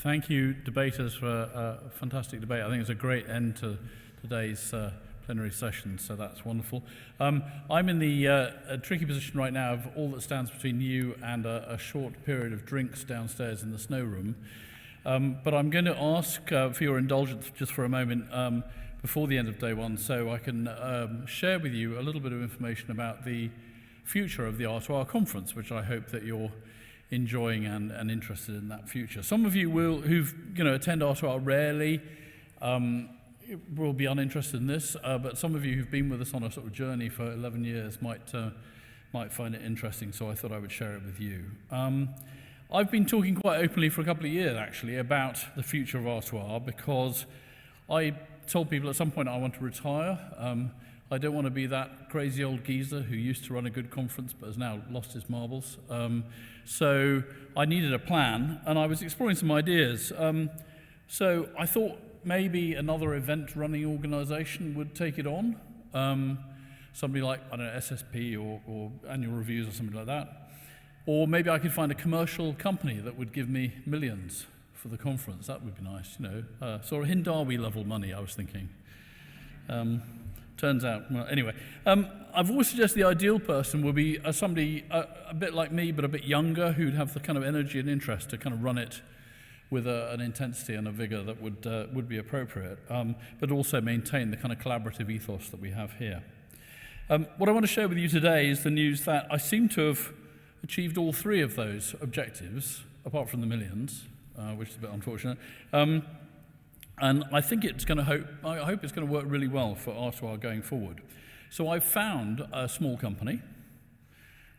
Thank you, debaters, for a fantastic debate. I think it's a great end to today's plenary session, so that's wonderful. I'm in the tricky position right now of all that stands between you and a short period of drinks downstairs in the snow room. But I'm going to ask for your indulgence just for a moment before the end of day one, so I can share with you a little bit of information about the future of the R2R conference, which I hope that you're enjoying and interested in that future. Some of you who've attend R2R rarely will be uninterested in this, but some of you who've been with us on a sort of journey for 11 years might find it interesting, so I thought I would share it with you. I've been talking quite openly for a couple of years, actually, about the future of R2R because I told people at some point I want to retire. I don't want to be that crazy old geezer who used to run a good conference but has now lost his marbles. So I needed a plan, and I was exploring some ideas. So I thought maybe another event-running organization would take it on. Somebody like, I don't know, SSP or Annual Reviews or something like that. Or maybe I could find a commercial company that would give me millions for the conference. That would be nice, sort of Hindawi level money, I was thinking. Turns out, well, anyway. I've always suggested the ideal person would be somebody a bit like me, but a bit younger, who'd have the kind of energy and interest to kind of run it with an intensity and a vigor that would be appropriate, but also maintain the kind of collaborative ethos that we have here. What I want to share with you today is the news that I seem to have achieved all three of those objectives, apart from the millions, which is a bit unfortunate. And I think I hope it's going to work really well for R2R going forward. So I've found a small company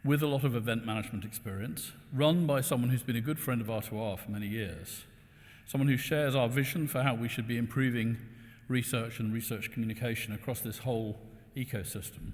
with a lot of event management experience, run by someone who's been a good friend of R2R for many years, someone who shares our vision for how we should be improving research and research communication across this whole ecosystem.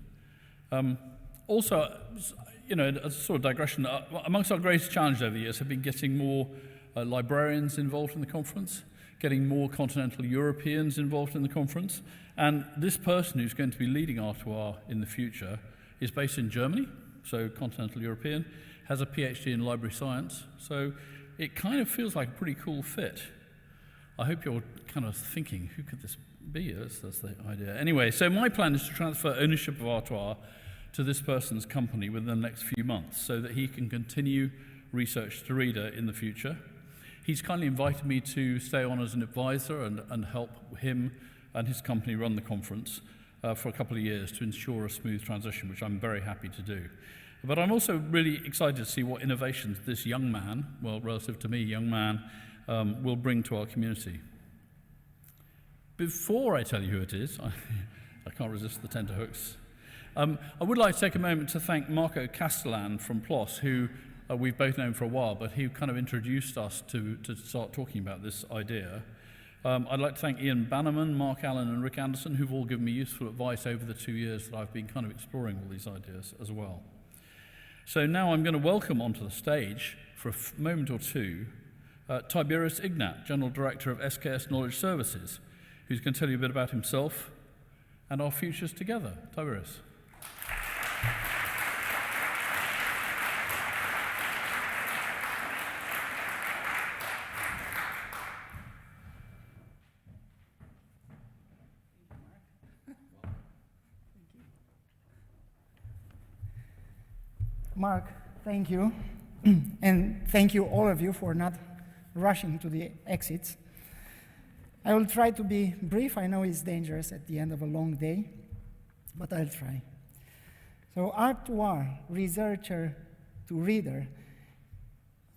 Also, as a sort of digression, amongst our greatest challenges over the years have been getting more librarians involved in the conference, getting more continental Europeans involved in the conference, and this person who's going to be leading R2R in the future is based in Germany, so continental European, has a PhD in library science, so it kind of feels like a pretty cool fit. I hope you're kind of thinking, who could this be? That's the idea. Anyway, so my plan is to transfer ownership of R2R to this person's company within the next few months so that he can continue research to reader in the future. He's kindly invited me to stay on as an advisor and help him and his company run the conference for a couple of years to ensure a smooth transition, which I'm very happy to do. But I'm also really excited to see what innovations this young man, well, relative to me, young man, will bring to our community. Before I tell you who it is, I can't resist the tenterhooks. I would like to take a moment to thank Marco Castellan from PLOS, who we've both known for a while, but he kind of introduced us to start talking about this idea. I'd like to thank Ian Bannerman, Mark Allen, and Rick Anderson, who've all given me useful advice over the 2 years that I've been kind of exploring all these ideas as well. So now I'm going to welcome onto the stage for a moment or two Tiberius Ignat, General Director of SKS Knowledge Services, who's going to tell you a bit about himself and our futures together. Tiberius. Mark, thank you. And thank you all of you for not rushing to the exits. I will try to be brief. I know it's dangerous at the end of a long day, but I'll try. So R2R, researcher to reader,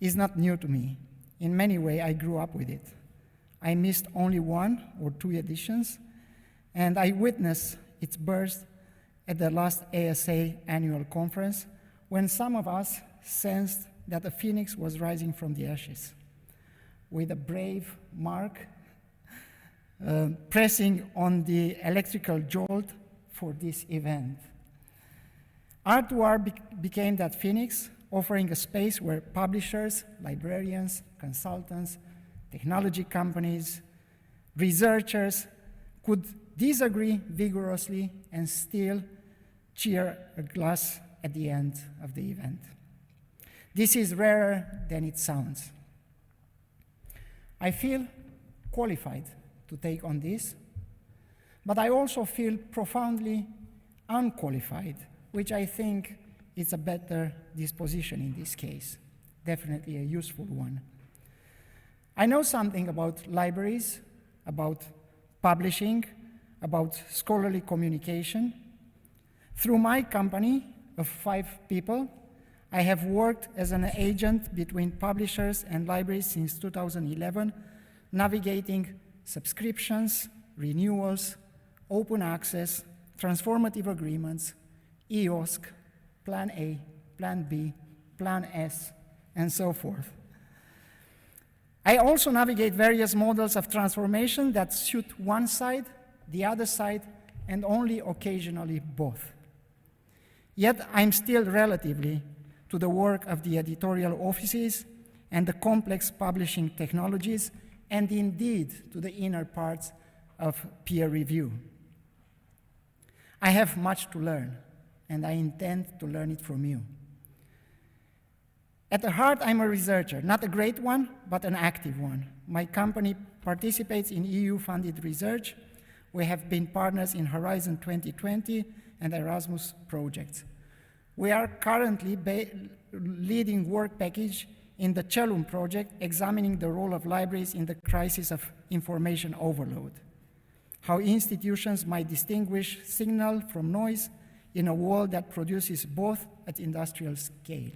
is not new to me. In many ways, I grew up with it. I missed only 1 or 2 editions, and I witnessed its birth at the last ASA annual conference, when some of us sensed that a phoenix was rising from the ashes, with a brave Mark pressing on the electrical jolt for this event. R2R became that phoenix, offering a space where publishers, librarians, consultants, technology companies, researchers could disagree vigorously and still cheer a glass at the end of the event. This is rarer than it sounds. I feel qualified to take on this, but I also feel profoundly unqualified, which I think is a better disposition in this case, definitely a useful one. I know something about libraries, about publishing, about scholarly communication. Through my company of 5 people, I have worked as an agent between publishers and libraries since 2011, navigating subscriptions, renewals, open access, transformative agreements, EOSC, Plan A, Plan B, Plan S, and so forth. I also navigate various models of transformation that suit one side, the other side, and only occasionally both. Yet I'm still relatively to the work of the editorial offices and the complex publishing technologies, and indeed to the inner parts of peer review. I have much to learn, and I intend to learn it from you. At the heart, I'm a researcher, not a great one, but an active one. My company participates in EU-funded research. We have been partners in Horizon 2020 and Erasmus projects. We are currently leading work package in the Cellum project, examining the role of libraries in the crisis of information overload, how institutions might distinguish signal from noise in a world that produces both at industrial scale.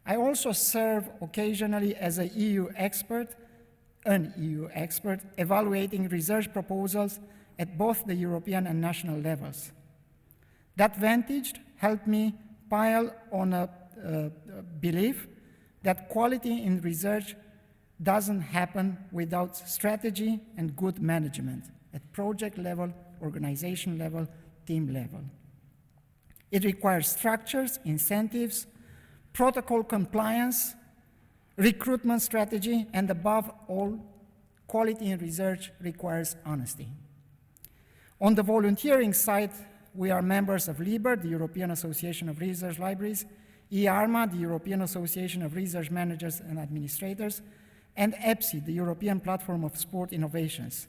I also serve occasionally as an EU expert, evaluating research proposals at both the European and national levels. That vantage helped me pile on a belief that quality in research doesn't happen without strategy and good management at project level, organization level, team level. It requires structures, incentives, protocol compliance, recruitment strategy, and above all, quality in research requires honesty. On the volunteering side, we are members of LIBER, the European Association of Research Libraries, EARMA, the European Association of Research Managers and Administrators, and EPSI, the European Platform of Sport Innovations.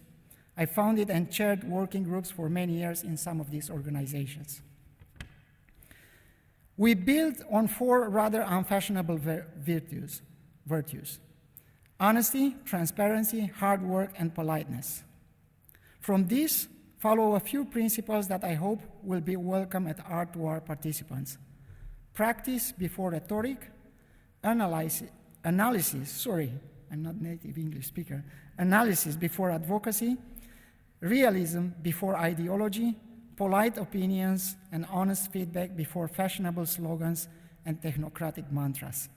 I founded and chaired working groups for many years in some of these organizations. We build on 4 rather unfashionable virtues: honesty, transparency, hard work, and politeness. From this follow a few principles that I hope will be welcome at R2R participants. Practice before rhetoric, analysis, I'm not native English speaker, analysis before advocacy, realism before ideology, polite opinions and honest feedback before fashionable slogans and technocratic mantras.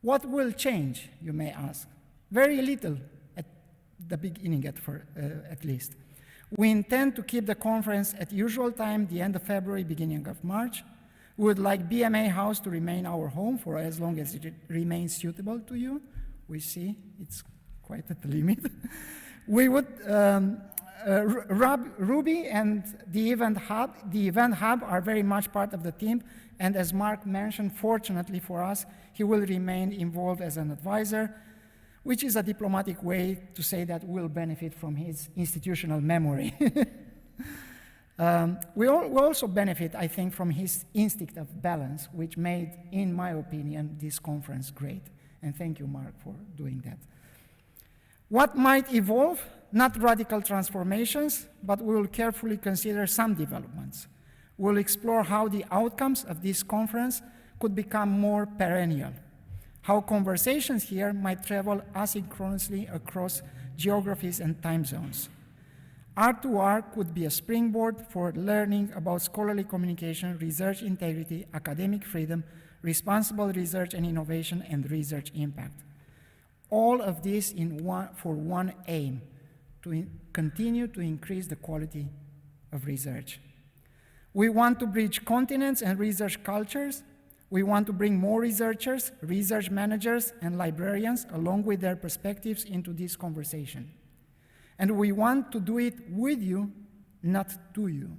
What will change, you may ask? Very little at the beginning at least. We intend to keep the conference at usual time, the end of February, beginning of March. We would like BMA House to remain our home for as long as it remains suitable to you. We see it's quite at the limit. We would, Ruby and the Event Hub are very much part of the team, and as Mark mentioned, fortunately for us, he will remain involved as an advisor, which is a diplomatic way to say that we'll benefit from his institutional memory. We also benefit, I think, from his instinct of balance, which made, in my opinion, this conference great. And thank you, Mark, for doing that. What might evolve? Not radical transformations, but we will carefully consider some developments. We'll explore how the outcomes of this conference could become more perennial, how conversations here might travel asynchronously across geographies and time zones. R2R could be a springboard for learning about scholarly communication, research integrity, academic freedom, responsible research and innovation, and research impact. All of this for one aim, to continue to increase the quality of research. We want to bridge continents and research cultures. We want to bring more researchers, research managers, and librarians along with their perspectives into this conversation. And we want to do it with you, not to you.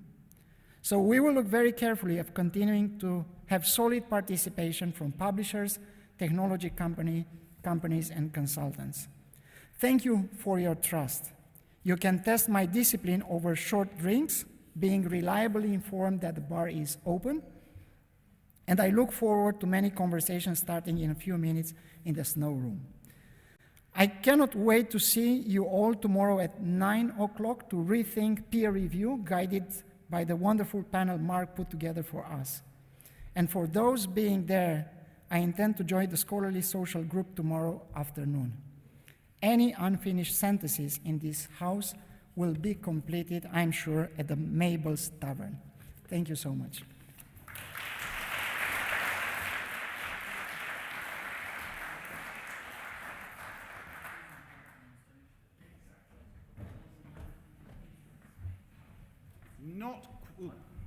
So we will look very carefully at continuing to have solid participation from publishers, technology companies, companies and consultants. Thank you for your trust. You can test my discipline over short drinks, being reliably informed that the bar is open, and I look forward to many conversations starting in a few minutes in the snow room. I cannot wait to see you all tomorrow at 9 o'clock to rethink peer review, guided by the wonderful panel Mark put together for us. And for those being there, I intend to join the scholarly social group tomorrow afternoon. Any unfinished sentences in this house will be completed, I'm sure, at the Mabel's Tavern. Thank you so much.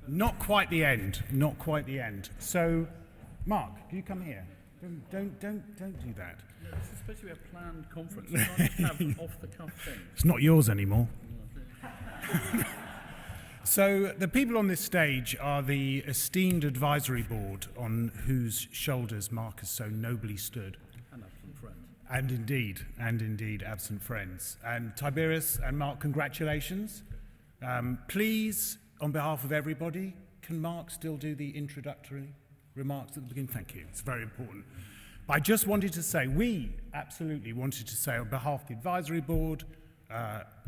Not quite the end. Not quite the end. So, Mark, can you come here? Don't do that. Yeah, this is supposed to be a planned conference. You can't just have off-the-cuff things. It's not yours anymore. So the people on this stage are the esteemed advisory board on whose shoulders Mark has so nobly stood. And absent friends. And indeed, absent friends. And Tiberius and Mark, congratulations. Please, on behalf of everybody, can Mark still do the introductory remarks at the beginning? Thank you. It's very important. But I just wanted to say, we absolutely wanted to say on behalf of the advisory board,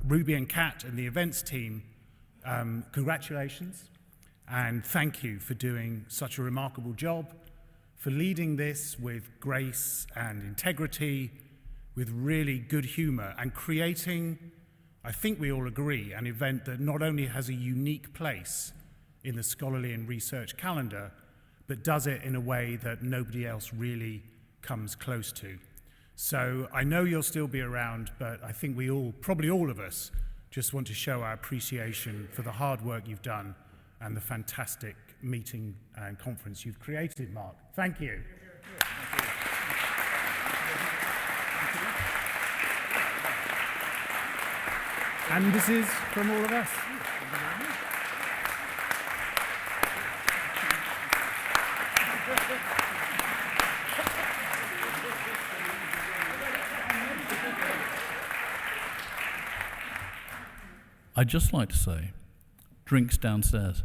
Ruby and Kat and the events team, congratulations and thank you for doing such a remarkable job, for leading this with grace and integrity, with really good humor, and creating, I think we all agree, an event that not only has a unique place in the scholarly and research calendar, but does it in a way that nobody else really comes close to. So I know you'll still be around, but I think we all, probably all of us, just want to show our appreciation for the hard work you've done and the fantastic meeting and conference you've created, Mark. Thank you. And this is from all of us. I'd just like to say, drinks downstairs.